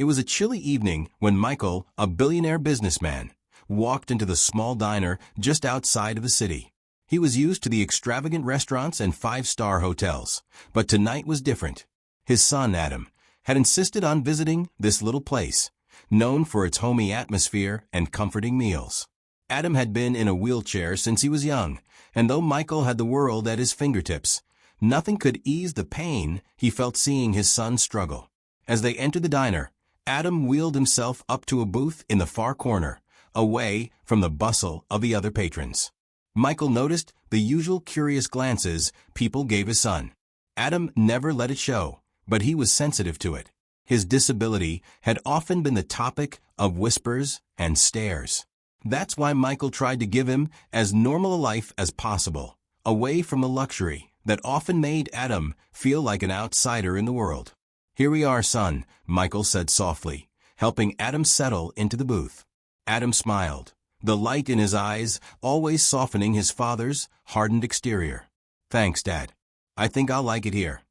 It was a chilly evening when Michael, a billionaire businessman, walked into the small diner just outside of the city. He was used to the extravagant restaurants and five-star hotels, but tonight was different. His son, Adam, had insisted on visiting this little place, known for its homey atmosphere and comforting meals. Adam had been in a wheelchair since he was young, and though Michael had the world at his fingertips, nothing could ease the pain he felt seeing his son struggle. As they entered the diner, Adam wheeled himself up to a booth in the far corner, away from the bustle of the other patrons. Michael noticed the usual curious glances people gave his son. Adam never let it show, but he was sensitive to it. His disability had often been the topic of whispers and stares. That's why Michael tried to give him as normal a life as possible, away from the luxury that often made Adam feel like an outsider in the world. "Here we are, son," Michael said softly, helping Adam settle into the booth. Adam smiled, the light in his eyes always softening his father's hardened exterior. "Thanks, Dad. I think I'll like it here."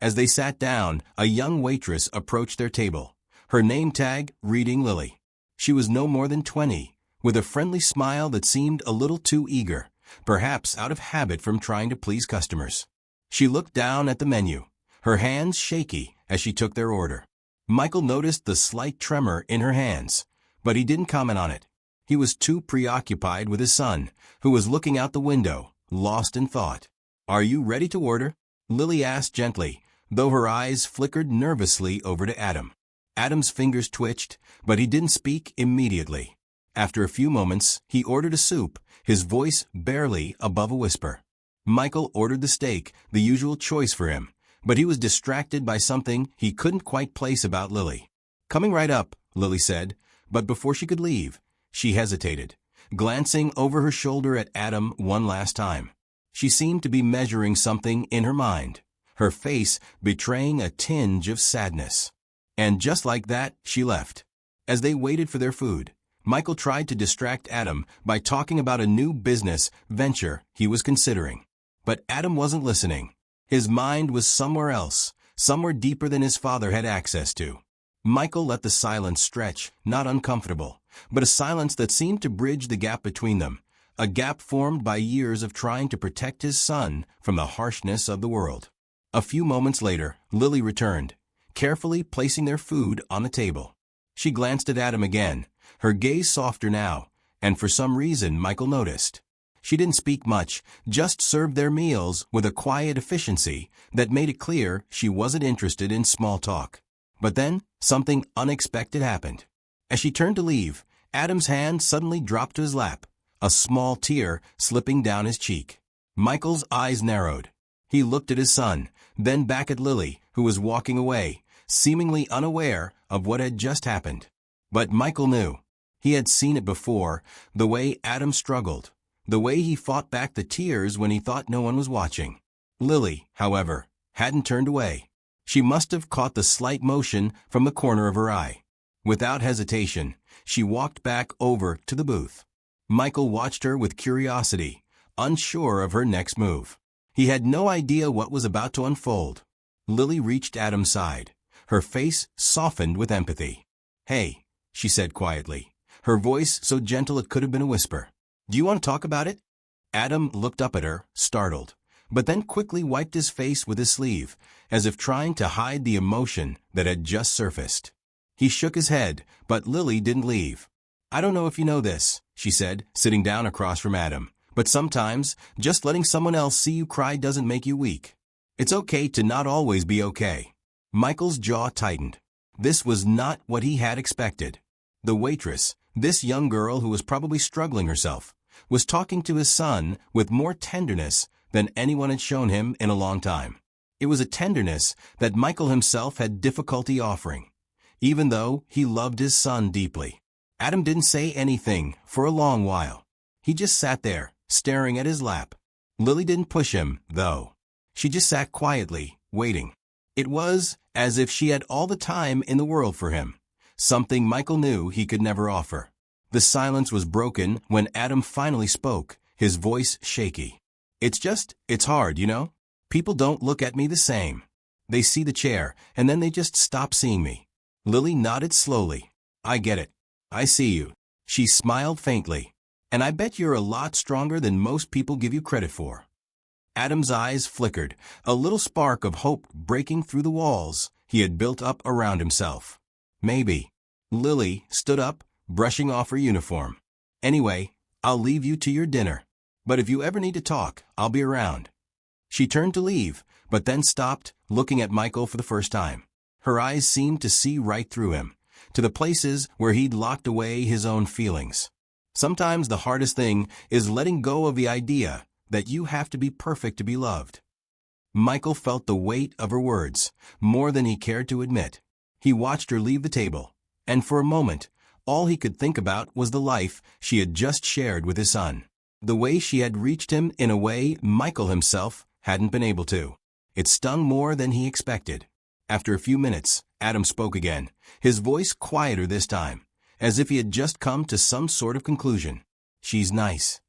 As they sat down, a young waitress approached their table, her name tag reading Lily. She was no more than 20, with a friendly smile that seemed a little too eager, perhaps out of habit from trying to please customers. She looked down at the menu, her hands shaky as she took their order. Michael noticed the slight tremor in her hands, but he didn't comment on it. He was too preoccupied with his son, who was looking out the window, lost in thought. "Are you ready to order?" Lily asked gently, though her eyes flickered nervously over to Adam. Adam's fingers twitched, but he didn't speak immediately. After a few moments, he ordered a soup, his voice barely above a whisper. Michael ordered the steak, the usual choice for him, but he was distracted by something he couldn't quite place about Lily. "Coming right up," Lily said, but before she could leave, she hesitated, glancing over her shoulder at Adam one last time. She seemed to be measuring something in her mind, her face betraying a tinge of sadness. And just like that, she left. As they waited for their food, Michael tried to distract Adam by talking about a new business venture he was considering. But Adam wasn't listening. His mind was somewhere else, somewhere deeper than his father had access to. Michael let the silence stretch, not uncomfortable, but a silence that seemed to bridge the gap between them, a gap formed by years of trying to protect his son from the harshness of the world. A few moments later, Lily returned, carefully placing their food on the table. She glanced at Adam again, her gaze softer now, and for some reason Michael noticed. She didn't speak much, just served their meals with a quiet efficiency that made it clear she wasn't interested in small talk. But then, something unexpected happened. As she turned to leave, Adam's hand suddenly dropped to his lap, a small tear slipping down his cheek. Michael's eyes narrowed. He looked at his son, then back at Lily, who was walking away, seemingly unaware of what had just happened. But Michael knew. He had seen it before, the way Adam struggled, the way he fought back the tears when he thought no one was watching. Lily, however, hadn't turned away. She must have caught the slight motion from the corner of her eye. Without hesitation, she walked back over to the booth. Michael watched her with curiosity, unsure of her next move. He had no idea what was about to unfold. Lily reached Adam's side, her face softened with empathy. "Hey," she said quietly, her voice so gentle it could have been a whisper. "Do you want to talk about it?" Adam looked up at her, startled, but then quickly wiped his face with his sleeve, as if trying to hide the emotion that had just surfaced. He shook his head, but Lily didn't leave. "I don't know if you know this," she said, sitting down across from Adam, "but sometimes just letting someone else see you cry doesn't make you weak. It's okay to not always be okay." Michael's jaw tightened. This was not what he had expected. The waitress, this young girl who was probably struggling herself, was talking to his son with more tenderness than anyone had shown him in a long time. It was a tenderness that Michael himself had difficulty offering, even though he loved his son deeply. Adam didn't say anything for a long while. He just sat there, staring at his lap. Lily didn't push him, though. She just sat quietly, waiting. It was as if she had all the time in the world for him, something Michael knew he could never offer. The silence was broken when Adam finally spoke, his voice shaky. It's hard, you know? People don't look at me the same. They see the chair, and then they just stop seeing me. Lily nodded slowly. I get it. I see you. She smiled faintly. And I bet you're a lot stronger than most people give you credit for. Adam's eyes flickered, a little spark of hope breaking through the walls he had built up around himself. Maybe. Lily stood up, brushing off her uniform. Anyway, I'll leave you to your dinner. But if you ever need to talk, I'll be around. She turned to leave, but then stopped, looking at Michael for the first time. Her eyes seemed to see right through him, to the places where he'd locked away his own feelings. Sometimes the hardest thing is letting go of the idea that you have to be perfect to be loved. Michael felt the weight of her words, more than he cared to admit. He watched her leave the table, and for a moment, all he could think about was the life she had just shared with his son. The way she had reached him in a way Michael himself hadn't been able to. It stung more than he expected. After a few minutes, Adam spoke again, his voice quieter this time, as if he had just come to some sort of conclusion. She's nice.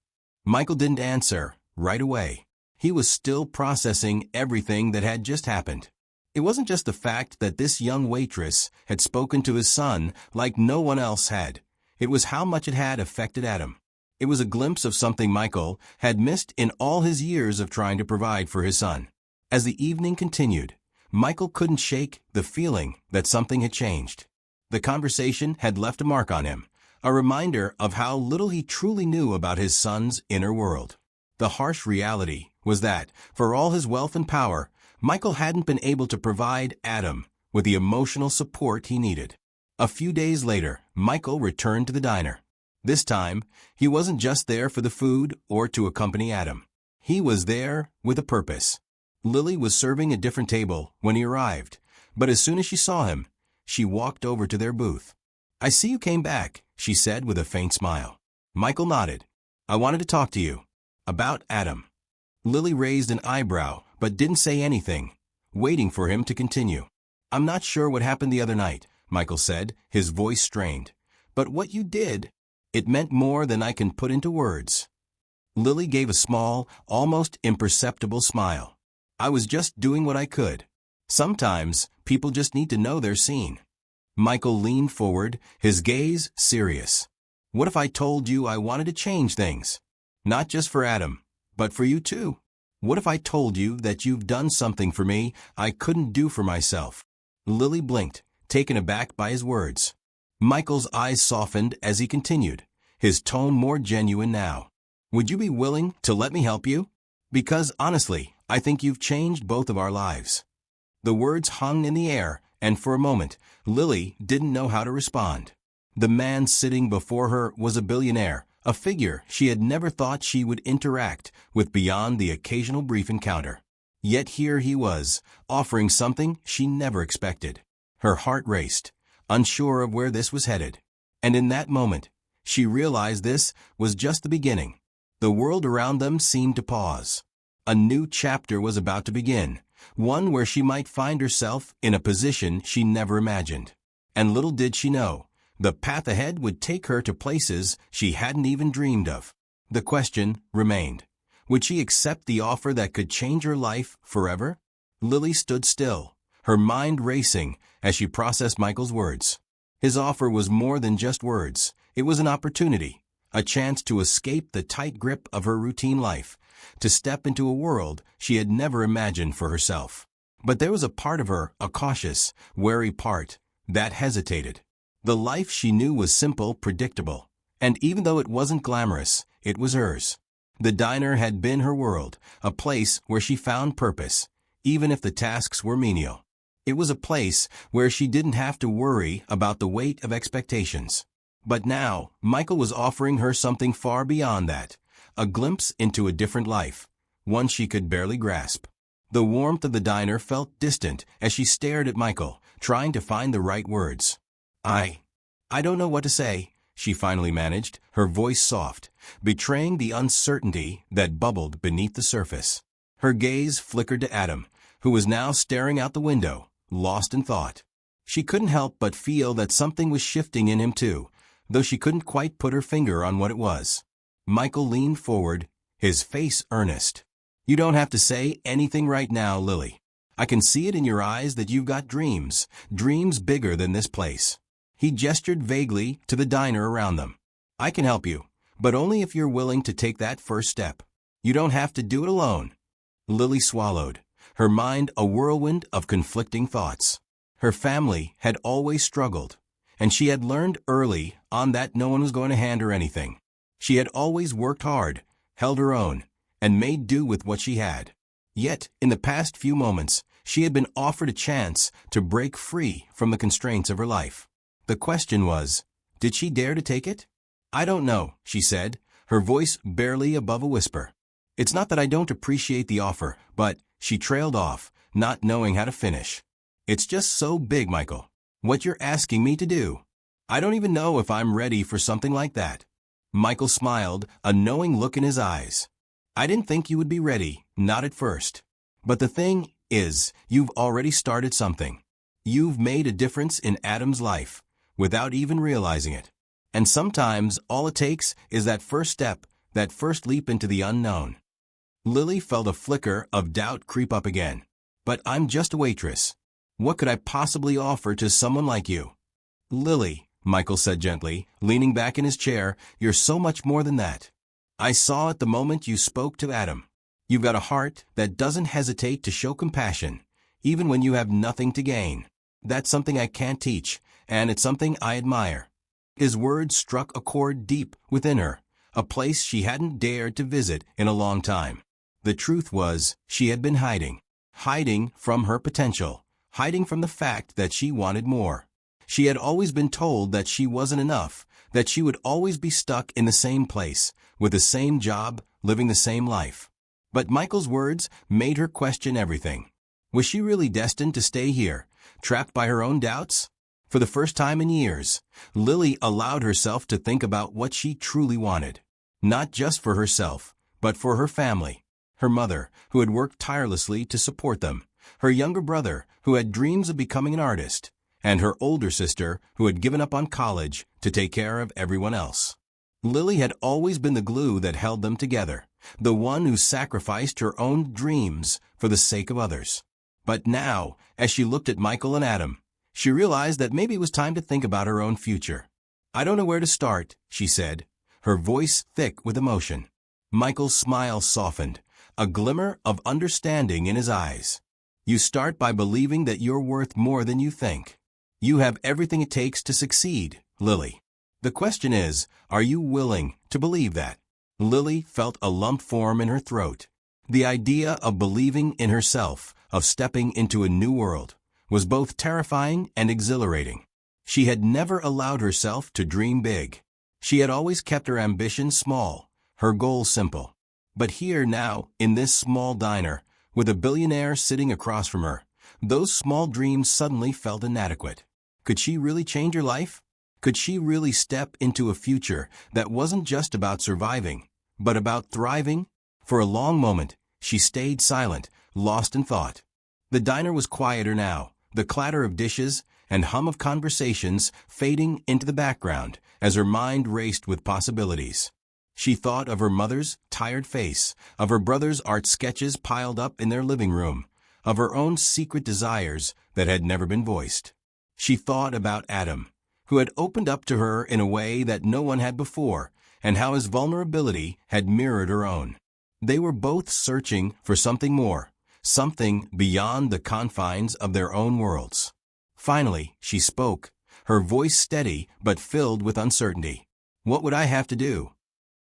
Michael didn't answer right away. He was still processing everything that had just happened. It wasn't just the fact that this young waitress had spoken to his son like no one else had. It was how much it had affected Adam. It was a glimpse of something Michael had missed in all his years of trying to provide for his son. As the evening continued, Michael couldn't shake the feeling that something had changed. The conversation had left a mark on him, a reminder of how little he truly knew about his son's inner world. The harsh reality was that, for all his wealth and power, Michael hadn't been able to provide Adam with the emotional support he needed. A few days later, Michael returned to the diner. This time, he wasn't just there for the food or to accompany Adam. He was there with a purpose. Lily was serving a different table when he arrived, but as soon as she saw him, she walked over to their booth. I see you came back, she said with a faint smile. Michael nodded. I wanted to talk to you. About Adam. Lily raised an eyebrow, but didn't say anything, waiting for him to continue. I'm not sure what happened the other night, Michael said, his voice strained. But what you did, it meant more than I can put into words. Lily gave a small, almost imperceptible smile. I was just doing what I could. Sometimes, people just need to know they're seen. Michael leaned forward, his gaze serious. What if I told you I wanted to change things? Not just for Adam, but for you too. What if I told you that you've done something for me I couldn't do for myself? Lily blinked, taken aback by his words. Michael's eyes softened as he continued, his tone more genuine now. Would you be willing to let me help you? Because honestly, I think you've changed both of our lives. The words hung in the air, and for a moment, Lily didn't know how to respond. The man sitting before her was a billionaire, a figure she had never thought she would interact with beyond the occasional brief encounter. Yet here he was, offering something she never expected. Her heart raced, unsure of where this was headed. And in that moment, she realized this was just the beginning. The world around them seemed to pause. A new chapter was about to begin, one where she might find herself in a position she never imagined. And little did she know, the path ahead would take her to places she hadn't even dreamed of. The question remained, would she accept the offer that could change her life forever? Lily stood still, her mind racing as she processed Michael's words. His offer was more than just words. It was an opportunity, a chance to escape the tight grip of her routine life, to step into a world she had never imagined for herself. But there was a part of her, a cautious, wary part, that hesitated. The life she knew was simple, predictable, and even though it wasn't glamorous, it was hers. The diner had been her world, a place where she found purpose, even if the tasks were menial. It was a place where she didn't have to worry about the weight of expectations. But now, Michael was offering her something far beyond that, a glimpse into a different life, one she could barely grasp. The warmth of the diner felt distant as she stared at Michael, trying to find the right words. I don't know what to say, she finally managed, her voice soft, betraying the uncertainty that bubbled beneath the surface. Her gaze flickered to Adam, who was now staring out the window, lost in thought. She couldn't help but feel that something was shifting in him too, though she couldn't quite put her finger on what it was. Michael leaned forward, his face earnest. You don't have to say anything right now, Lily. I can see it in your eyes that you've got dreams, dreams bigger than this place." He gestured vaguely to the diner around them. "I can help you, but only if you're willing to take that first step. You don't have to do it alone." Lily swallowed, her mind a whirlwind of conflicting thoughts. Her family had always struggled, and she had learned early on that no one was going to hand her anything. She had always worked hard, held her own, and made do with what she had. Yet, in the past few moments, she had been offered a chance to break free from the constraints of her life. The question was, did she dare to take it? "I don't know," she said, her voice barely above a whisper. "It's not that I don't appreciate the offer, but," she trailed off, not knowing how to finish. "It's just so big, Michael. What you're asking me to do. I don't even know if I'm ready for something like that." Michael smiled, a knowing look in his eyes. "I didn't think you would be ready, not at first. But the thing is, you've already started something. You've made a difference in Adam's life, without even realizing it. And sometimes all it takes is that first step, that first leap into the unknown." Lily felt a flicker of doubt creep up again. "But I'm just a waitress. What could I possibly offer to someone like you?" "Lily," Michael said gently, leaning back in his chair, "you're so much more than that. I saw it the moment you spoke to Adam. You've got a heart that doesn't hesitate to show compassion, even when you have nothing to gain. That's something I can't teach, and it's something I admire." His words struck a chord deep within her, a place she hadn't dared to visit in a long time. The truth was, she had been hiding from her potential, hiding from the fact that she wanted more. She had always been told that she wasn't enough, that she would always be stuck in the same place, with the same job, living the same life. But Michael's words made her question everything. Was she really destined to stay here, trapped by her own doubts? For the first time in years, Lily allowed herself to think about what she truly wanted. Not just for herself, but for her family. Her mother, who had worked tirelessly to support them. Her younger brother, who had dreams of becoming an artist. And her older sister, who had given up on college to take care of everyone else. Lily had always been the glue that held them together, the one who sacrificed her own dreams for the sake of others. But now, as she looked at Michael and Adam, she realized that maybe it was time to think about her own future. "I don't know where to start," she said, her voice thick with emotion. Michael's smile softened, a glimmer of understanding in his eyes. "You start by believing that you're worth more than you think. You have everything it takes to succeed, Lily. The question is, are you willing to believe that?" Lily felt a lump form in her throat. The idea of believing in herself, of stepping into a new world, was both terrifying and exhilarating. She had never allowed herself to dream big. She had always kept her ambition small, her goals simple. But here now, in this small diner, with a billionaire sitting across from her, those small dreams suddenly felt inadequate. Could she really change her life? Could she really step into a future that wasn't just about surviving, but about thriving? For a long moment, she stayed silent, lost in thought. The diner was quieter now, the clatter of dishes and hum of conversations fading into the background as her mind raced with possibilities. She thought of her mother's tired face, of her brother's art sketches piled up in their living room, of her own secret desires that had never been voiced. She thought about Adam, who had opened up to her in a way that no one had before, and how his vulnerability had mirrored her own. They were both searching for something more, something beyond the confines of their own worlds. Finally, she spoke, her voice steady but filled with uncertainty. "What would I have to do?"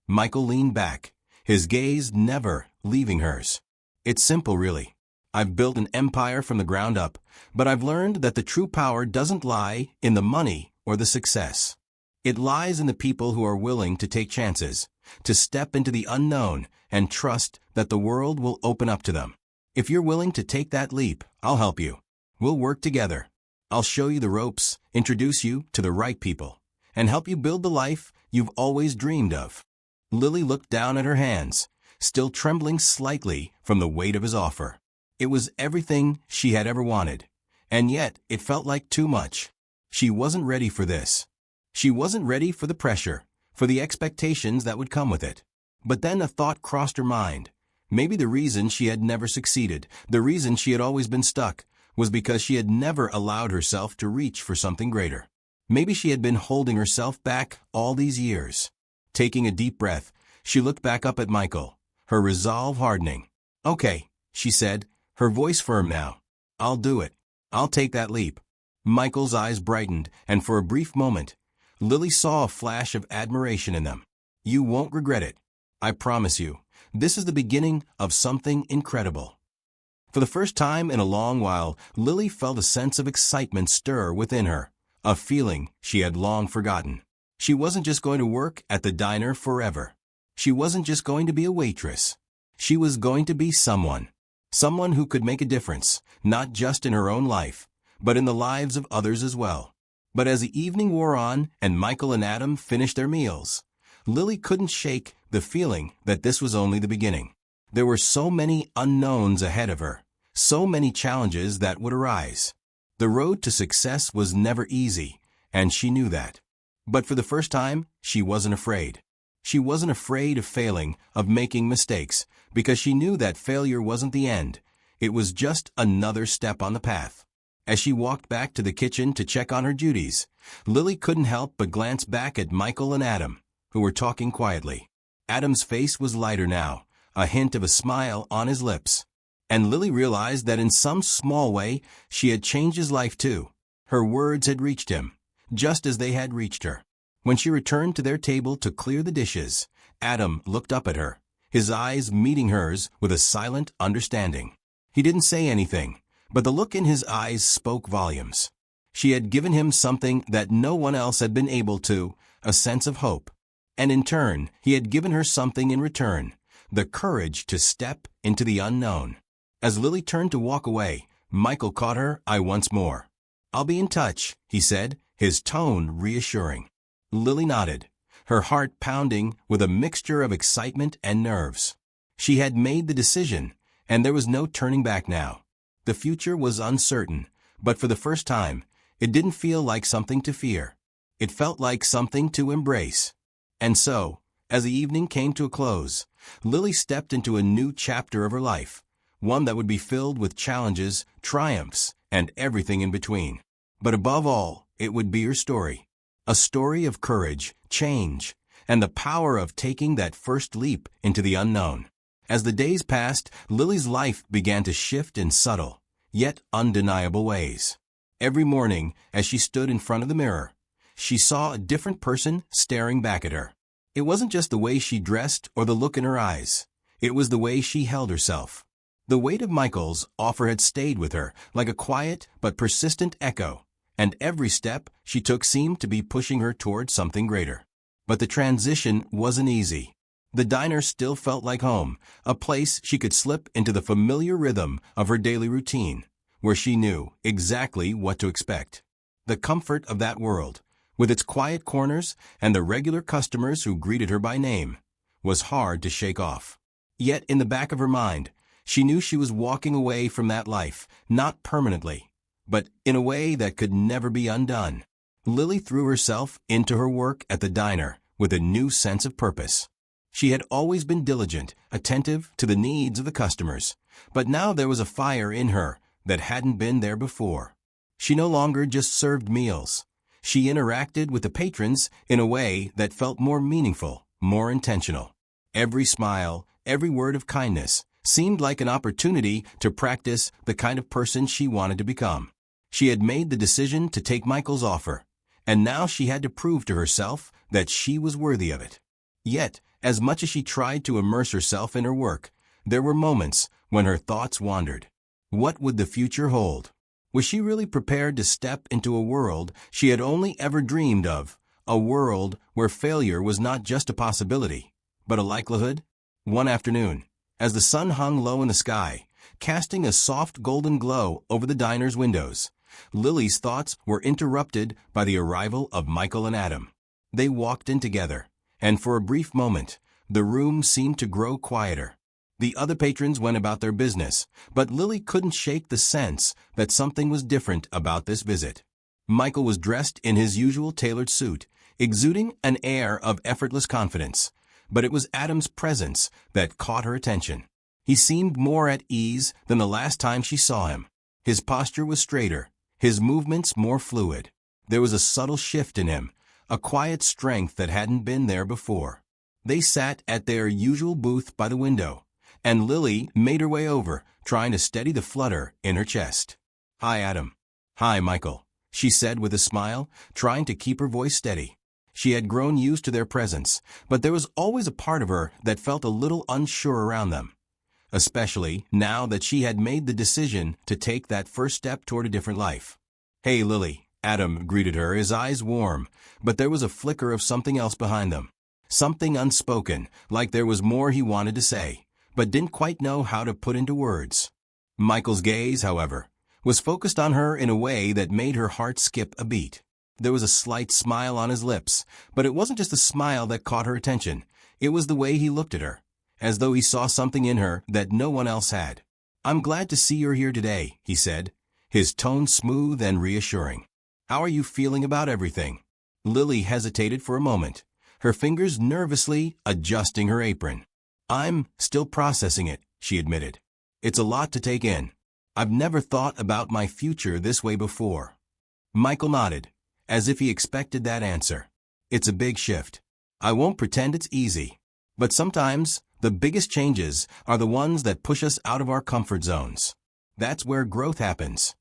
Michael leaned back, his gaze never leaving hers. "It's simple, really. I've built an empire from the ground up, but I've learned that the true power doesn't lie in the money or the success. It lies in the people who are willing to take chances, to step into the unknown and trust that the world will open up to them. If you're willing to take that leap, I'll help you. We'll work together. I'll show you the ropes, introduce you to the right people, and help you build the life you've always dreamed of." Lily looked down at her hands, still trembling slightly from the weight of his offer. It was everything she had ever wanted, and yet it felt like too much. She wasn't ready for this. She wasn't ready for the pressure, for the expectations that would come with it. But then a thought crossed her mind. Maybe the reason she had never succeeded, the reason she had always been stuck, was because she had never allowed herself to reach for something greater. Maybe she had been holding herself back all these years. Taking a deep breath, she looked back up at Michael, her resolve hardening. "Okay," she said, her voice firm now. "I'll do it. I'll take that leap." Michael's eyes brightened, and for a brief moment, Lily saw a flash of admiration in them. "You won't regret it. I promise you. This is the beginning of something incredible." For the first time in a long while, Lily felt a sense of excitement stir within her, a feeling she had long forgotten. She wasn't just going to work at the diner forever. She wasn't just going to be a waitress. She was going to be someone who could make a difference, not just in her own life, but in the lives of others as well. But as the evening wore on and Michael and Adam finished their meals, Lily couldn't shake the feeling that this was only the beginning. There were so many unknowns ahead of her, so many challenges that would arise. The road to success was never easy, and she knew that. But for the first time, she wasn't afraid. She wasn't afraid of failing, of making mistakes, because she knew that failure wasn't the end. It was just another step on the path. As she walked back to the kitchen to check on her duties, Lily couldn't help but glance back at Michael and Adam, who were talking quietly. Adam's face was lighter now, a hint of a smile on his lips. And Lily realized that in some small way, she had changed his life too. Her words had reached him, just as they had reached her. When she returned to their table to clear the dishes, Adam looked up at her, his eyes meeting hers with a silent understanding. He didn't say anything, but the look in his eyes spoke volumes. She had given him something that no one else had been able to, a sense of hope. And in turn, he had given her something in return, the courage to step into the unknown. As Lily turned to walk away, Michael caught her eye once more. "I'll be in touch," he said, his tone reassuring. Lily nodded, her heart pounding with a mixture of excitement and nerves. She had made the decision, and there was no turning back now. The future was uncertain, but for the first time, it didn't feel like something to fear. It felt like something to embrace. And so, as the evening came to a close, Lily stepped into a new chapter of her life, one that would be filled with challenges, triumphs, and everything in between. But above all, it would be her story. A story of courage, change, and the power of taking that first leap into the unknown. As the days passed, Lily's life began to shift in subtle, yet undeniable ways. Every morning, as she stood in front of the mirror, she saw a different person staring back at her. It wasn't just the way she dressed or the look in her eyes. It was the way she held herself. The weight of Michael's offer had stayed with her like a quiet but persistent echo, and every step she took seemed to be pushing her toward something greater. But the transition wasn't easy. The diner still felt like home, a place she could slip into the familiar rhythm of her daily routine, where she knew exactly what to expect. The comfort of that world, with its quiet corners and the regular customers who greeted her by name, was hard to shake off. Yet in the back of her mind, she knew she was walking away from that life, not permanently, but in a way that could never be undone. Lily threw herself into her work at the diner with a new sense of purpose. She had always been diligent, attentive to the needs of the customers, but now there was a fire in her that hadn't been there before. She no longer just served meals. She interacted with the patrons in a way that felt more meaningful, more intentional. Every smile, every word of kindness seemed like an opportunity to practice the kind of person she wanted to become. She had made the decision to take Michael's offer, and now she had to prove to herself that she was worthy of it. Yet, as much as she tried to immerse herself in her work, there were moments when her thoughts wandered. What would the future hold? Was she really prepared to step into a world she had only ever dreamed of, a world where failure was not just a possibility, but a likelihood? One afternoon, as the sun hung low in the sky, casting a soft golden glow over the diner's windows, Lily's thoughts were interrupted by the arrival of Michael and Adam. They walked in together, and for a brief moment, the room seemed to grow quieter. The other patrons went about their business, but Lily couldn't shake the sense that something was different about this visit. Michael was dressed in his usual tailored suit, exuding an air of effortless confidence, but it was Adam's presence that caught her attention. He seemed more at ease than the last time she saw him. His posture was straighter, his movements more fluid. There was a subtle shift in him, a quiet strength that hadn't been there before. They sat at their usual booth by the window, and Lily made her way over, trying to steady the flutter in her chest. "Hi, Adam." "Hi, Michael," she said with a smile, trying to keep her voice steady. She had grown used to their presence, but there was always a part of her that felt a little unsure around them, especially now that she had made the decision to take that first step toward a different life. "Hey, Lily," Adam greeted her, his eyes warm, but there was a flicker of something else behind them. Something unspoken, like there was more he wanted to say, but didn't quite know how to put into words. Michael's gaze, however, was focused on her in a way that made her heart skip a beat. There was a slight smile on his lips, but it wasn't just a smile that caught her attention. It was the way he looked at her, as though he saw something in her that no one else had. "I'm glad to see you're here today," he said, his tone smooth and reassuring. "How are you feeling about everything?" Lily hesitated for a moment, her fingers nervously adjusting her apron. "I'm still processing it," she admitted. "It's a lot to take in. I've never thought about my future this way before." Michael nodded, as if he expected that answer. "It's a big shift. I won't pretend it's easy. But sometimes, the biggest changes are the ones that push us out of our comfort zones. That's where growth happens."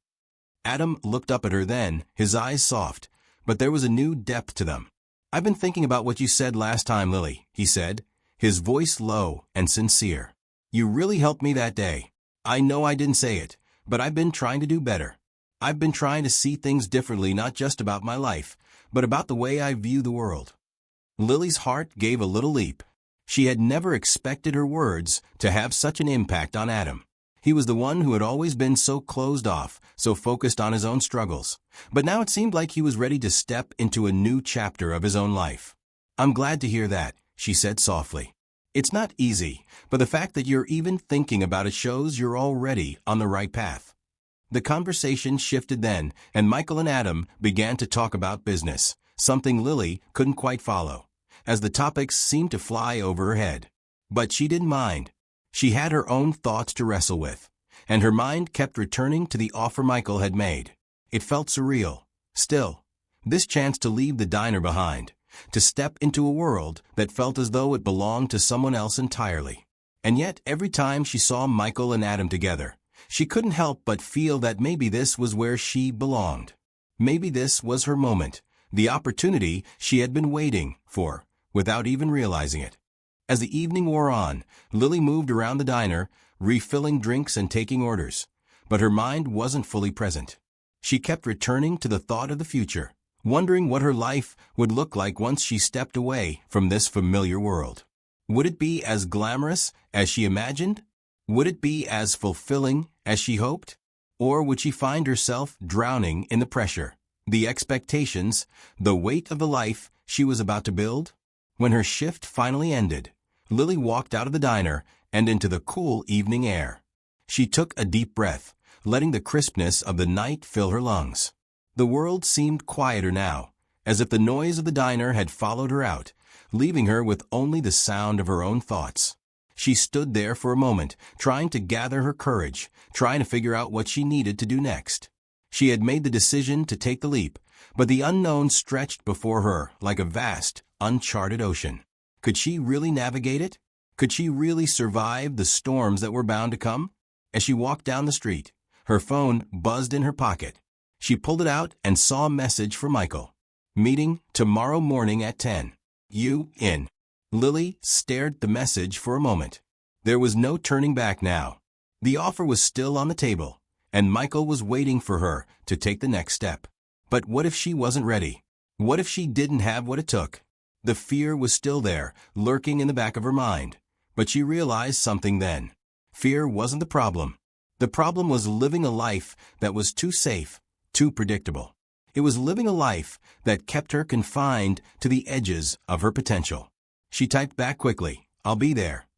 Adam looked up at her then, his eyes soft, but there was a new depth to them. "I've been thinking about what you said last time, Lily," he said, his voice low and sincere. "You really helped me that day. I know I didn't say it, but I've been trying to do better. I've been trying to see things differently, not just about my life, but about the way I view the world." Lily's heart gave a little leap. She had never expected her words to have such an impact on Adam. He was the one who had always been so closed off, so focused on his own struggles. But now it seemed like he was ready to step into a new chapter of his own life. "I'm glad to hear that," she said softly. "It's not easy, but the fact that you're even thinking about it shows you're already on the right path." The conversation shifted then, and Michael and Adam began to talk about business, something Lily couldn't quite follow, as the topics seemed to fly over her head. But she didn't mind. She had her own thoughts to wrestle with, and her mind kept returning to the offer Michael had made. It felt surreal. Still, this chance to leave the diner behind, to step into a world that felt as though it belonged to someone else entirely. And yet, every time she saw Michael and Adam together, she couldn't help but feel that maybe this was where she belonged. Maybe this was her moment, the opportunity she had been waiting for, without even realizing it. As the evening wore on, Lily moved around the diner, refilling drinks and taking orders. But her mind wasn't fully present. She kept returning to the thought of the future, wondering what her life would look like once she stepped away from this familiar world. Would it be as glamorous as she imagined? Would it be as fulfilling as she hoped? Or would she find herself drowning in the pressure, the expectations, the weight of the life she was about to build? When her shift finally ended, Lily walked out of the diner and into the cool evening air. She took a deep breath, letting the crispness of the night fill her lungs. The world seemed quieter now, as if the noise of the diner had followed her out, leaving her with only the sound of her own thoughts. She stood there for a moment, trying to gather her courage, trying to figure out what she needed to do next. She had made the decision to take the leap, but the unknown stretched before her like a vast, uncharted ocean. Could she really navigate it? Could she really survive the storms that were bound to come? As she walked down the street, her phone buzzed in her pocket. She pulled it out and saw a message from Michael. "Meeting tomorrow morning at 10. You in?" Lily stared at the message for a moment. There was no turning back now. The offer was still on the table, and Michael was waiting for her to take the next step. But what if she wasn't ready? What if she didn't have what it took? The fear was still there, lurking in the back of her mind. But she realized something then. Fear wasn't the problem. The problem was living a life that was too safe, too predictable. It was living a life that kept her confined to the edges of her potential. She typed back quickly, "I'll be there."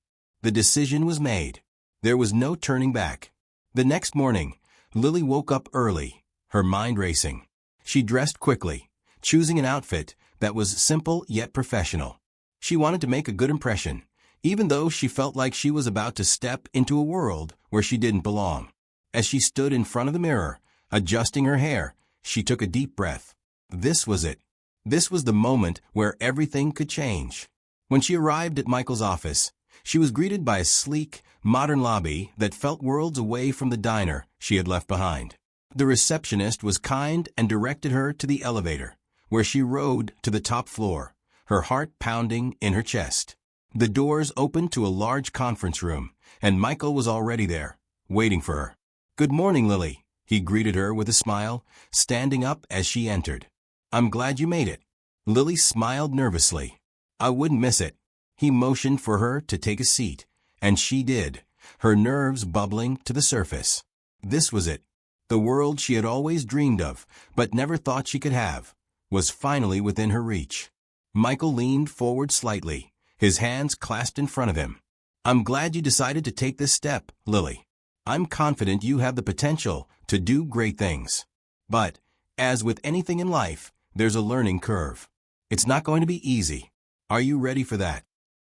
The decision was made. There was no turning back. The next morning, Lily woke up early, her mind racing. She dressed quickly, choosing an outfit that was simple yet professional. She wanted to make a good impression, even though she felt like she was about to step into a world where she didn't belong. As she stood in front of the mirror, adjusting her hair, she took a deep breath. This was it. This was the moment where everything could change. When she arrived at Michael's office, she was greeted by a sleek, modern lobby that felt worlds away from the diner she had left behind. The receptionist was kind and directed her to the elevator, where she rode to the top floor, her heart pounding in her chest. The doors opened to a large conference room, and Michael was already there, waiting for her. "Good morning, Lily," he greeted her with a smile, standing up as she entered. "I'm glad you made it." Lily smiled nervously. "I wouldn't miss it." He motioned for her to take a seat, and she did, her nerves bubbling to the surface. This was it. The world she had always dreamed of, but never thought she could have, was finally within her reach. Michael leaned forward slightly, his hands clasped in front of him. "I'm glad you decided to take this step, Lily. I'm confident you have the potential to do great things. But, as with anything in life, there's a learning curve. It's not going to be easy. Are you ready for that?"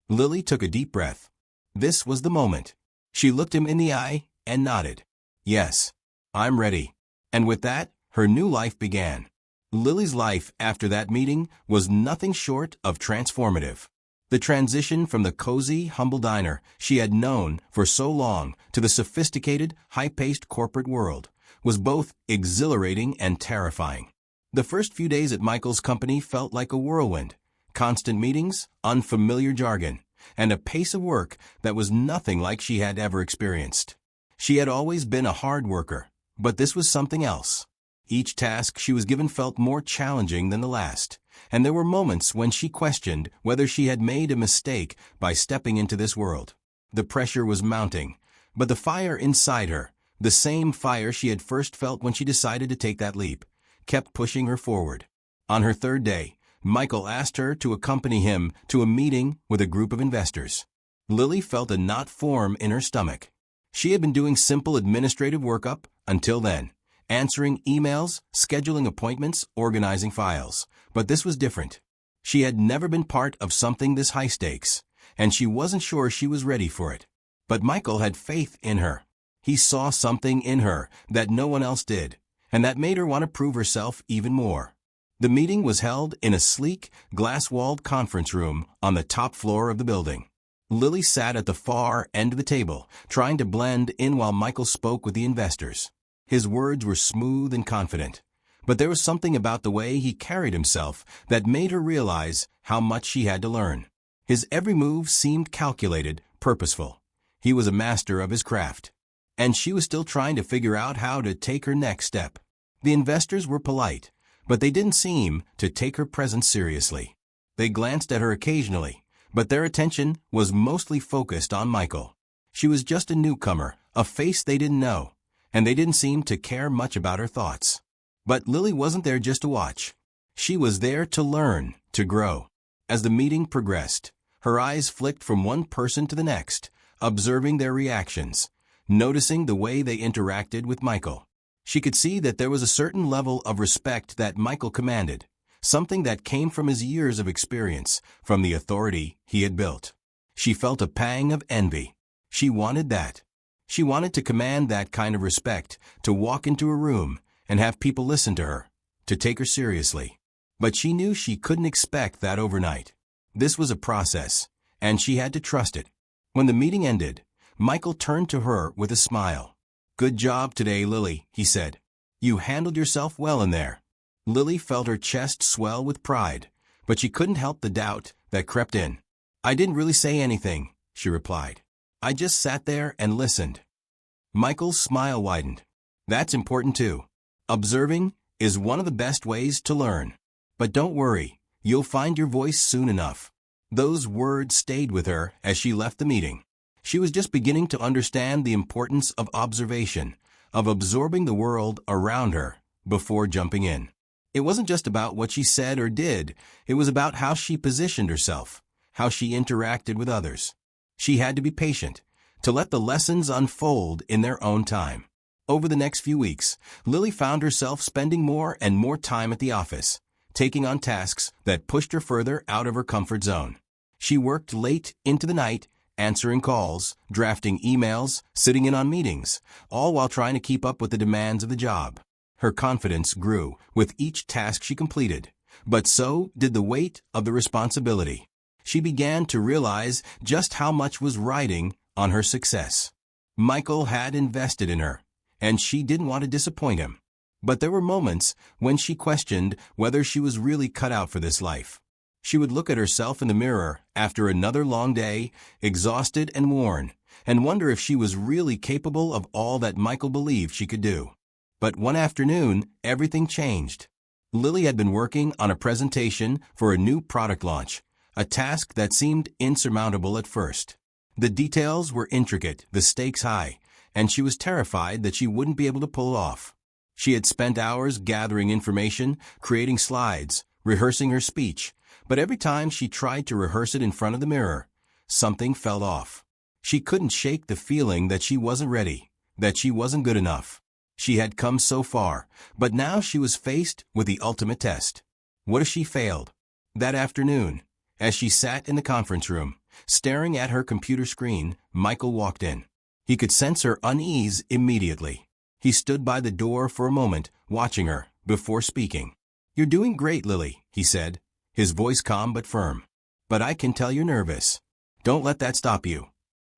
Lily took a deep breath. This was the moment. She looked him in the eye and nodded. "Yes, I'm ready." And with that, her new life began. Lily's life after that meeting was nothing short of transformative. The transition from the cozy, humble diner she had known for so long to the sophisticated, high-paced corporate world was both exhilarating and terrifying. The first few days at Michael's company felt like a whirlwind. Constant meetings, unfamiliar jargon, and a pace of work that was nothing like she had ever experienced. She had always been a hard worker, but this was something else. Each task she was given felt more challenging than the last, and there were moments when she questioned whether she had made a mistake by stepping into this world. The pressure was mounting, but the fire inside her, the same fire she had first felt when she decided to take that leap, kept pushing her forward. On her third day, Michael asked her to accompany him to a meeting with a group of investors. Lily felt a knot form in her stomach. She had been doing simple administrative work up until then, answering emails, scheduling appointments, organizing files. But this was different. She had never been part of something this high stakes, and she wasn't sure she was ready for it. But Michael had faith in her. He saw something in her that no one else did, and that made her want to prove herself even more. The meeting was held in a sleek, glass-walled conference room on the top floor of the building. Lily sat at the far end of the table, trying to blend in while Michael spoke with the investors. His words were smooth and confident, but there was something about the way he carried himself that made her realize how much she had to learn. His every move seemed calculated, purposeful. He was a master of his craft, and she was still trying to figure out how to take her next step. The investors were polite, but they didn't seem to take her presence seriously. They glanced at her occasionally, but their attention was mostly focused on Michael. She was just a newcomer, a face they didn't know, and they didn't seem to care much about her thoughts. But Lily wasn't there just to watch. She was there to learn, to grow. As the meeting progressed, her eyes flicked from one person to the next, observing their reactions, noticing the way they interacted with Michael. She could see that there was a certain level of respect that Michael commanded, something that came from his years of experience, from the authority he had built. She felt a pang of envy. She wanted that. She wanted to command that kind of respect, to walk into a room and have people listen to her, to take her seriously. But she knew she couldn't expect that overnight. This was a process, and she had to trust it. When the meeting ended, Michael turned to her with a smile. "Good job today, Lily," he said. "You handled yourself well in there." Lily felt her chest swell with pride, but she couldn't help the doubt that crept in. "I didn't really say anything," she replied. "I just sat there and listened." Michael's smile widened. "That's important too. Observing is one of the best ways to learn. But don't worry, you'll find your voice soon enough." Those words stayed with her as she left the meeting. She was just beginning to understand the importance of observation, of absorbing the world around her before jumping in. It wasn't just about what she said or did, it was about how she positioned herself, how she interacted with others. She had to be patient, to let the lessons unfold in their own time. Over the next few weeks, Lily found herself spending more and more time at the office, taking on tasks that pushed her further out of her comfort zone. She worked late into the night answering calls, drafting emails, sitting in on meetings, all while trying to keep up with the demands of the job. Her confidence grew with each task she completed, but so did the weight of the responsibility. She began to realize just how much was riding on her success. Michael had invested in her, and she didn't want to disappoint him. But there were moments when she questioned whether she was really cut out for this life. She would look at herself in the mirror after another long day, exhausted and worn, and wonder if she was really capable of all that Michael believed she could do. But one afternoon, everything changed. Lily had been working on a presentation for a new product launch, a task that seemed insurmountable at first. The details were intricate, the stakes high, and she was terrified that she wouldn't be able to pull it off. She had spent hours gathering information, creating slides, rehearsing her speech, but every time she tried to rehearse it in front of the mirror, something fell off. She couldn't shake the feeling that she wasn't ready, that she wasn't good enough. She had come so far, but now she was faced with the ultimate test. What if she failed? That afternoon, as she sat in the conference room, staring at her computer screen, Michael walked in. He could sense her unease immediately. He stood by the door for a moment, watching her, before speaking. "You're doing great, Lily," he said, his voice calm but firm. "But I can tell you're nervous. Don't let that stop you."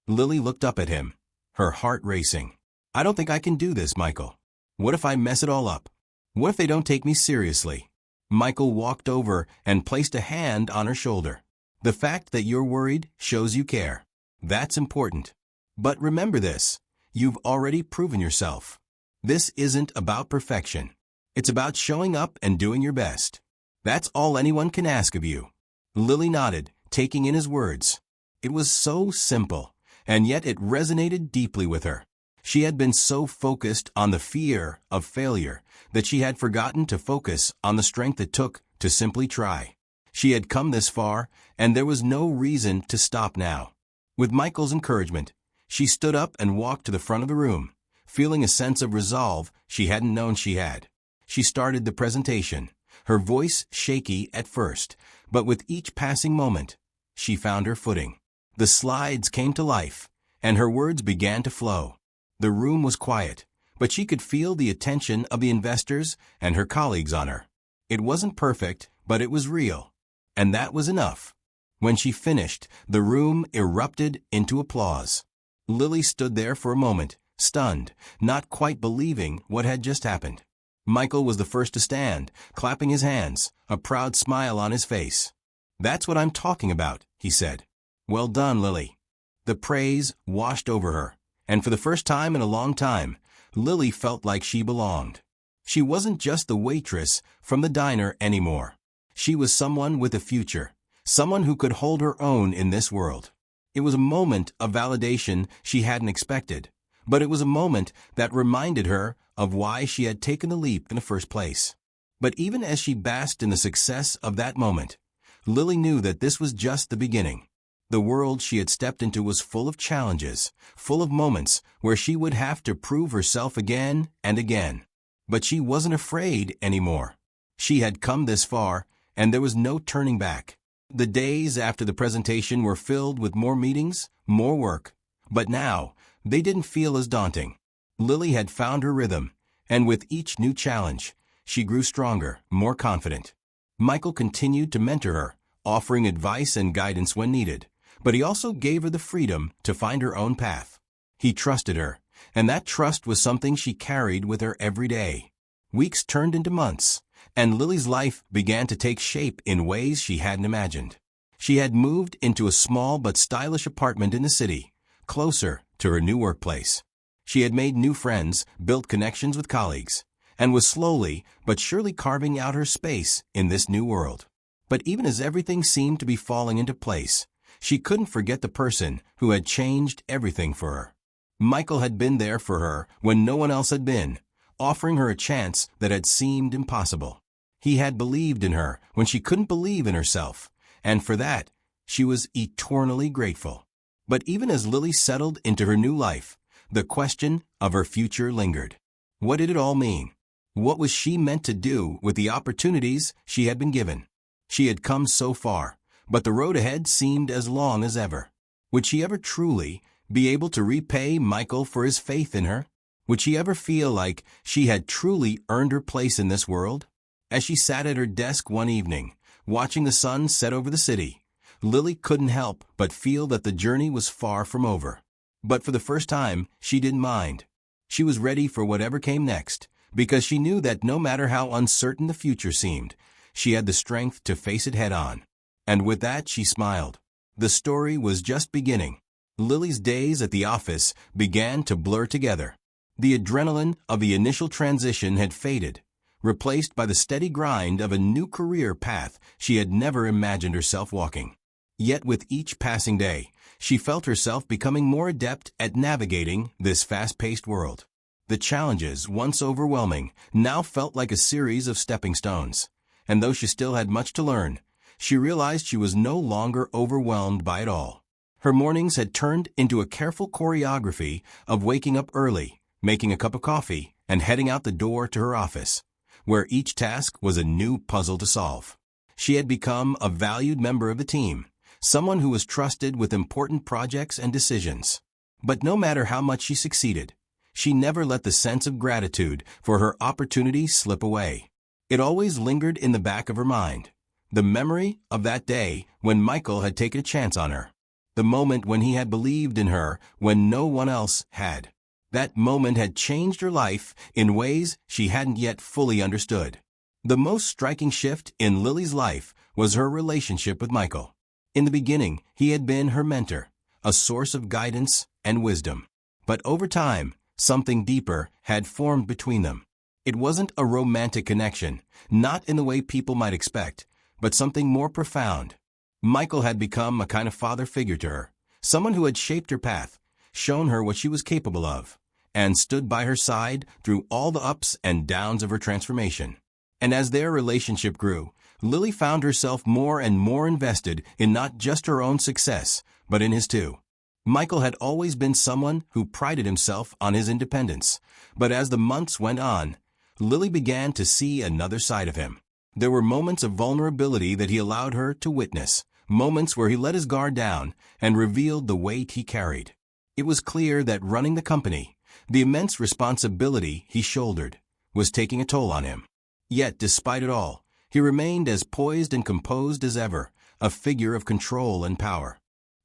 Lily looked up at him, her heart racing. "I don't think I can do this, Michael. What if I mess it all up? What if they don't take me seriously?" Michael walked over and placed a hand on her shoulder. "The fact that you're worried shows you care. That's important. But remember this, you've already proven yourself. This isn't about perfection. It's about showing up and doing your best. That's all anyone can ask of you." Lily nodded, taking in his words. It was so simple, and yet it resonated deeply with her. She had been so focused on the fear of failure that she had forgotten to focus on the strength it took to simply try. She had come this far, and there was no reason to stop now. With Michael's encouragement, she stood up and walked to the front of the room, feeling a sense of resolve she hadn't known she had. She started the presentation, her voice shaky at first, but with each passing moment, she found her footing. The slides came to life, and her words began to flow. The room was quiet, but she could feel the attention of the investors and her colleagues on her. It wasn't perfect, but it was real, and that was enough. When she finished, the room erupted into applause. Lily stood there for a moment, stunned, not quite believing what had just happened. Michael was the first to stand, clapping his hands, a proud smile on his face. "That's what I'm talking about," he said. "Well done, Lily." The praise washed over her, and for the first time in a long time, Lily felt like she belonged. She wasn't just the waitress from the diner anymore. She was someone with a future, someone who could hold her own in this world. It was a moment of validation she hadn't expected, but it was a moment that reminded her of why she had taken the leap in the first place. But even as she basked in the success of that moment, Lily knew that this was just the beginning. The world she had stepped into was full of challenges, full of moments where she would have to prove herself again and again. But she wasn't afraid anymore. She had come this far, and there was no turning back. The days after the presentation were filled with more meetings, more work. But now, they didn't feel as daunting. Lily had found her rhythm, and with each new challenge, she grew stronger, more confident. Michael continued to mentor her, offering advice and guidance when needed, but he also gave her the freedom to find her own path. He trusted her, and that trust was something she carried with her every day. Weeks turned into months, and Lily's life began to take shape in ways she hadn't imagined. She had moved into a small but stylish apartment in the city, closer to her new workplace. She had made new friends, built connections with colleagues, and was slowly but surely carving out her space in this new world. But even as everything seemed to be falling into place, she couldn't forget the person who had changed everything for her. Michael had been there for her when no one else had been, offering her a chance that had seemed impossible. He had believed in her when she couldn't believe in herself, and for that, she was eternally grateful. But even as Lily settled into her new life, the question of her future lingered. What did it all mean? What was she meant to do with the opportunities she had been given? She had come so far, but the road ahead seemed as long as ever. Would she ever truly be able to repay Michael for his faith in her? Would she ever feel like she had truly earned her place in this world? As she sat at her desk one evening, watching the sun set over the city, Lily couldn't help but feel that the journey was far from over. But for the first time, she didn't mind. She was ready for whatever came next, because she knew that no matter how uncertain the future seemed, she had the strength to face it head-on. And with that, she smiled. The story was just beginning. Lily's days at the office began to blur together. The adrenaline of the initial transition had faded, replaced by the steady grind of a new career path she had never imagined herself walking. Yet with each passing day, she felt herself becoming more adept at navigating this fast-paced world. The challenges, once overwhelming, now felt like a series of stepping stones. And though she still had much to learn, she realized she was no longer overwhelmed by it all. Her mornings had turned into a careful choreography of waking up early, making a cup of coffee, and heading out the door to her office, where each task was a new puzzle to solve. She had become a valued member of the team, someone who was trusted with important projects and decisions. But no matter how much she succeeded, she never let the sense of gratitude for her opportunity slip away. It always lingered in the back of her mind, the memory of that day when Michael had taken a chance on her, the moment when he had believed in her when no one else had. That moment had changed her life in ways she hadn't yet fully understood. The most striking shift in Lily's life was her relationship with Michael. In the beginning, he had been her mentor, a source of guidance and wisdom. But over time, something deeper had formed between them. It wasn't a romantic connection, not in the way people might expect, but something more profound. Michael had become a kind of father figure to her, someone who had shaped her path, shown her what she was capable of, and stood by her side through all the ups and downs of her transformation. And as their relationship grew, Lily found herself more and more invested in not just her own success, but in his too. Michael had always been someone who prided himself on his independence, but as the months went on, Lily began to see another side of him. There were moments of vulnerability that he allowed her to witness, moments where he let his guard down and revealed the weight he carried. It was clear that running the company, the immense responsibility he shouldered, was taking a toll on him. Yet, despite it all, he remained as poised and composed as ever, a figure of control and power.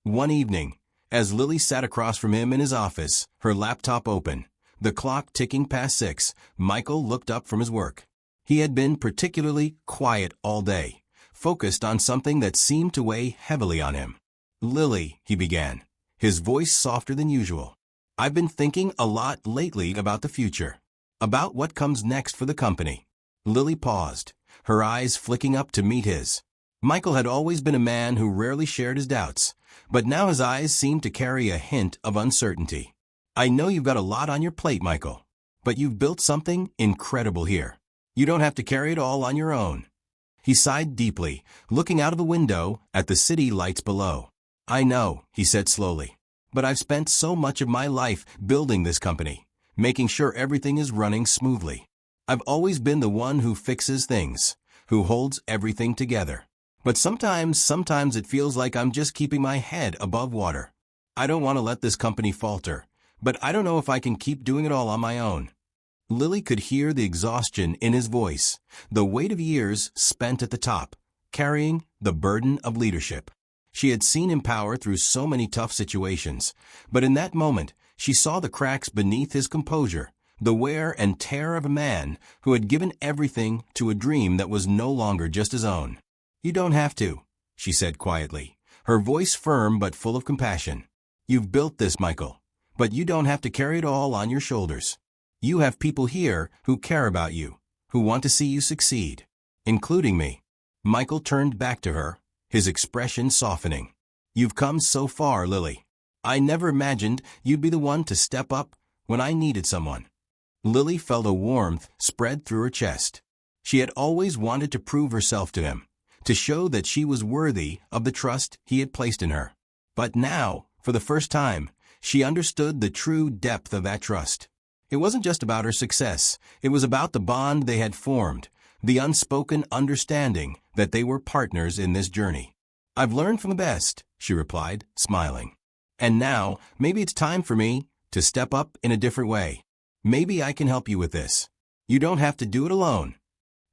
One evening, as Lily sat across from him in his office, her laptop open, the clock ticking past 6, Michael looked up from his work. He had been particularly quiet all day, focused on something that seemed to weigh heavily on him. "Lily," he began, his voice softer than usual. "I've been thinking a lot lately about the future, about what comes next for the company." Lily paused, her eyes flicking up to meet his. Michael had always been a man who rarely shared his doubts, but now his eyes seemed to carry a hint of uncertainty. "I know you've got a lot on your plate, Michael, but you've built something incredible here. You don't have to carry it all on your own." He sighed deeply, looking out of the window at the city lights below. "I know," he said slowly, "but I've spent so much of my life building this company, making sure everything is running smoothly. I've always been the one who fixes things, who holds everything together. But sometimes it feels like I'm just keeping my head above water. I don't want to let this company falter, but I don't know if I can keep doing it all on my own." Lily could hear the exhaustion in his voice, the weight of years spent at the top, carrying the burden of leadership. She had seen him power through so many tough situations, but in that moment, she saw the cracks beneath his composure, the wear and tear of a man who had given everything to a dream that was no longer just his own. "You don't have to," she said quietly, her voice firm but full of compassion. "You've built this, Michael, but you don't have to carry it all on your shoulders. You have people here who care about you, who want to see you succeed, including me." Michael turned back to her, his expression softening. "You've come so far, Lily. I never imagined you'd be the one to step up when I needed someone." Lily felt a warmth spread through her chest. She had always wanted to prove herself to him, to show that she was worthy of the trust he had placed in her. But now, for the first time, she understood the true depth of that trust. It wasn't just about her success, it was about the bond they had formed, the unspoken understanding that they were partners in this journey. "I've learned from the best," she replied, smiling. And now, maybe it's time for me to step up in a different way. Maybe I can help you with this. You don't have to do it alone.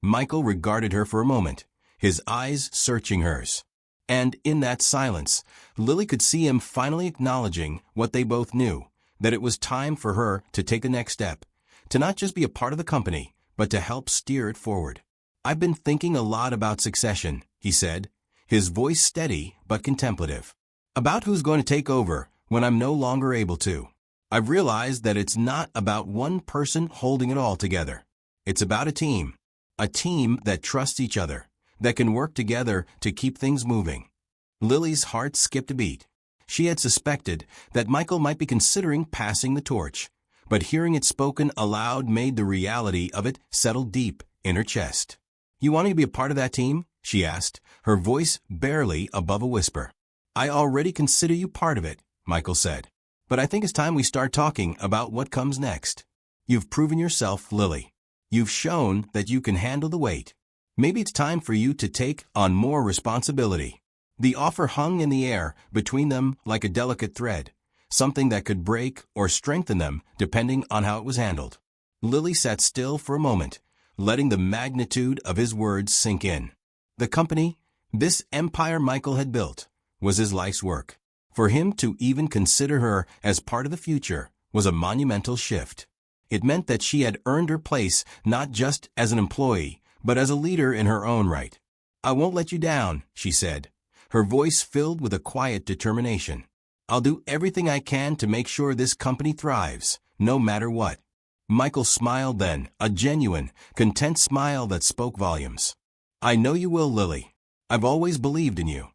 Michael regarded her for a moment, his eyes searching hers. And in that silence, Lily could see him finally acknowledging what they both knew, that it was time for her to take the next step, to not just be a part of the company, but to help steer it forward. I've been thinking a lot about succession, he said, his voice steady but contemplative. About who's going to take over when I'm no longer able to. I've realized that it's not about one person holding it all together. It's about a team that trusts each other, that can work together to keep things moving. Lily's heart skipped a beat. She had suspected that Michael might be considering passing the torch, but hearing it spoken aloud made the reality of it settle deep in her chest. You want to be a part of that team? She asked, her voice barely above a whisper. I already consider you part of it, Michael said. But I think it's time we start talking about what comes next. You've proven yourself, Lily. You've shown that you can handle the weight. Maybe it's time for you to take on more responsibility. The offer hung in the air between them like a delicate thread, something that could break or strengthen them depending on how it was handled. Lily sat still for a moment, letting the magnitude of his words sink in. The company, this empire Michael had built, was his life's work. For him to even consider her as part of the future was a monumental shift. It meant that she had earned her place not just as an employee, but as a leader in her own right. I won't let you down, she said, her voice filled with a quiet determination. I'll do everything I can to make sure this company thrives, no matter what. Michael smiled then, a genuine, content smile that spoke volumes. I know you will, Lily. I've always believed in you.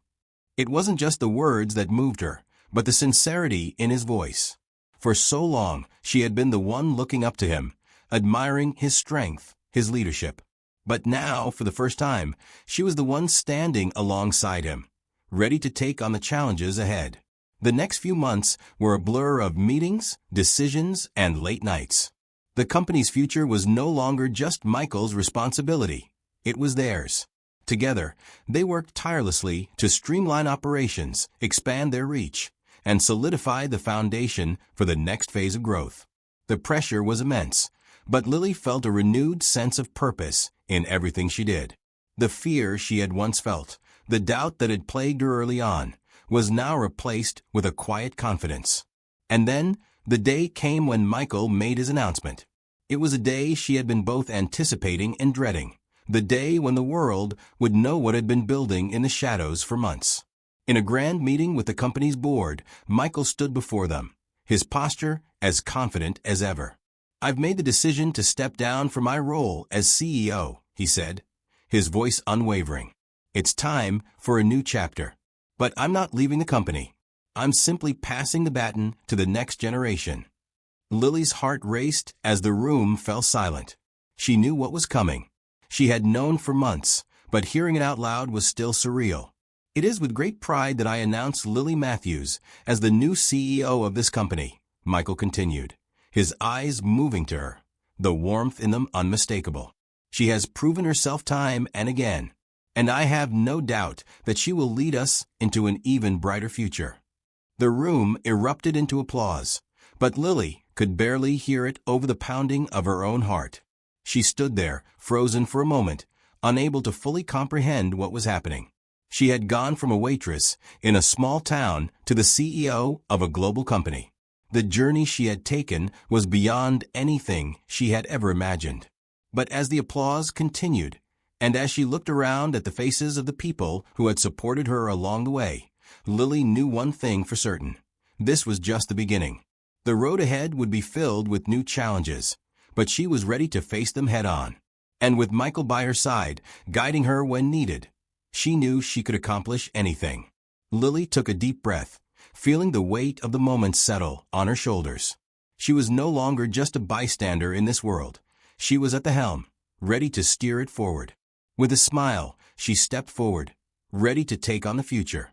It wasn't just the words that moved her, but the sincerity in his voice. For so long, she had been the one looking up to him, admiring his strength, his leadership. But now, for the first time, she was the one standing alongside him, ready to take on the challenges ahead. The next few months were a blur of meetings, decisions, and late nights. The company's future was no longer just Michael's responsibility. It was theirs. Together, they worked tirelessly to streamline operations, expand their reach, and solidify the foundation for the next phase of growth. The pressure was immense, but Lily felt a renewed sense of purpose in everything she did. The fear she had once felt, the doubt that had plagued her early on, was now replaced with a quiet confidence. And then, the day came when Michael made his announcement. It was a day she had been both anticipating and dreading. The day when the world would know what had been building in the shadows for months. In a grand meeting with the company's board, Michael stood before them, his posture as confident as ever. I've made the decision to step down from my role as CEO, he said, his voice unwavering. It's time for a new chapter. But I'm not leaving the company. I'm simply passing the baton to the next generation. Lily's heart raced as the room fell silent. She knew what was coming. She had known for months, but hearing it out loud was still surreal. It is with great pride that I announce Lily Matthews as the new CEO of this company, Michael continued, his eyes moving to her, the warmth in them unmistakable. She has proven herself time and again, and I have no doubt that she will lead us into an even brighter future. The room erupted into applause, but Lily could barely hear it over the pounding of her own heart. She stood there, frozen for a moment, unable to fully comprehend what was happening. She had gone from a waitress in a small town to the CEO of a global company. The journey she had taken was beyond anything she had ever imagined. But as the applause continued, and as she looked around at the faces of the people who had supported her along the way, Lily knew one thing for certain. This was just the beginning. The road ahead would be filled with new challenges, but she was ready to face them head-on. And with Michael by her side, guiding her when needed, she knew she could accomplish anything. Lily took a deep breath, feeling the weight of the moment settle on her shoulders. She was no longer just a bystander in this world. She was at the helm, ready to steer it forward. With a smile, she stepped forward, ready to take on the future.